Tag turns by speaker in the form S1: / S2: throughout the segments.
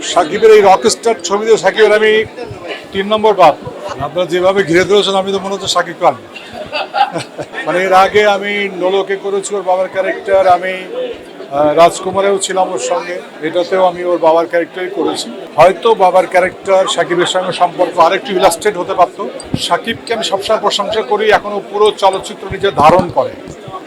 S1: সাকিবের এই রকস্টার ছবিতে সাকিবের আমি 3 নম্বর বাপ। আপনারা যেভাবে ঘিরে ধরেছেন আমি তো মনে হচ্ছে সাকিব খান। মানে এর আগে আমি নোলকে করেছি ওর বাবার ক্যারেক্টার, আমি রাজকুমারেও ছিলাম ওর সঙ্গে, এটাতেও আমি ওর বাবার ক্যারেক্টারই করেছি। হয়তো বাবার ক্যারেক্টার সাকিবের সঙ্গে সম্পর্ক আরেকটু ইলাস্ট্রেট হতে পারত। সাকিবকে আমি সবসময় প্রশংসা করি, এখনো পুরো চলচ্চিত্র নিজে ধারণ করে।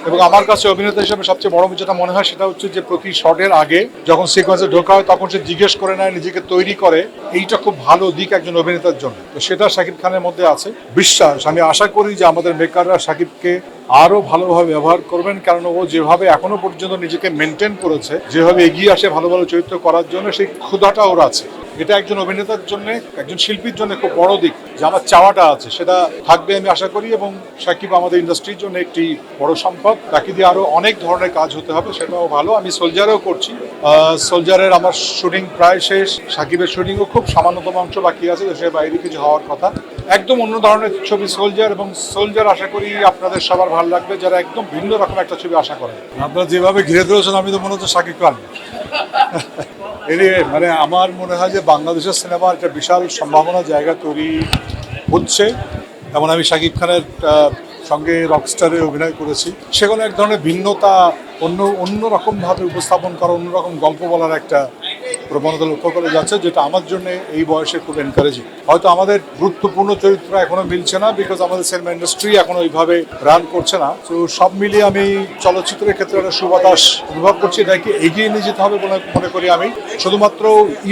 S1: এবং আমার কাছে অভিনেতা হিসেবে সবচেয়ে বড় যেটা মনে হয় সেটা হচ্ছে যে প্রতি শটের আগে যখন সিকোয়েন্সে ঢোকা হয় তখন সে জিজ্ঞেস করে নেয়, নিজেকে তৈরি করে। এইটা খুব ভালো দিক একজন অভিনেতার জন্য, তো সেটা শাকিব খানের মধ্যে আছে। বিশ্বাস, আমি আশা করি যে আমাদের মেকাররা শাকিবকে আরো ভালোভাবে ব্যবহার করবেন, কারণ ও যেভাবে এখনো পর্যন্ত নিজেকে মেনটেন করেছে, যেভাবে এগিয়ে আসে ভালো ভালো চরিত্র করার জন্য, সেই ক্ষুধাটা ওর আছে। এটা একজন অভিনেতার জন্য, একজন শিল্পীর জন্য খুব বড় দিক যে আমার চাওয়াটা আছে সেটা থাকবে আমি আশা করি। এবং সাকিব আমাদের ইন্ডাস্ট্রির জন্য একটি বড় সম্পদ, তাকে দিয়ে আরো অনেক ধরনের কাজ হতে হবে, সেটাও ভালো। আমি সোলজারেও করছি, সোলজারের আমার শুটিং প্রায় শেষ, সাকিবের শুটিংও খুব সামান্যতম অংশ বাকি আছে, দেশের বাইরে কিছু হওয়ার কথা। একদম অন্য ধরনের ছবি সোলজার, এবং সোলজার আশা করি আপনাদের সবার ভালো লাগবে যারা একদম ভিন্ন রকম একটা ছবি আশা করেন। আপনারা যেভাবে ঘিরে ধরেছেন আমি তো মনে হচ্ছে সাকিব খান। মানে আমার মনে হয় যে বাংলাদেশের সিনেমার একটা বিশাল সম্ভাবনা জায়গা তৈরি হচ্ছে, যেমন আমি শাকিব খানের সঙ্গে রকস্টারে অভিনয় করেছি, সেখানে এক ধরনের ভিন্নতা, অন্যরকমভাবে উপস্থাপন করা, অন্যরকম গল্প বলার একটা প্রবণতা লক্ষ্য করে যাচ্ছে, যেটা আমার জন্য এই বয়সে খুব এনকারেজিং। হয়তো আমাদের গুরুত্বপূর্ণ চরিত্র এখনো মিলছে না, বিকজ আমাদের সিনেমা ইন্ডাস্ট্রি এখনো ওইভাবে রান করছে না। তো সব মিলিয়ে আমি চলচ্চিত্রের ক্ষেত্রে একটা সুবাতাস অনুভব করছি, এটাকে এগিয়ে নিয়ে যেতে হবে বলে মনে করি আমি। শুধুমাত্র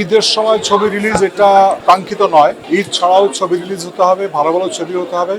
S1: ঈদের সময় ছবি রিলিজ এটা কাঙ্ক্ষিত নয়, ঈদ ছাড়াও ছবি রিলিজ হতে হবে, ভালো ভালো ছবি হতে হবে।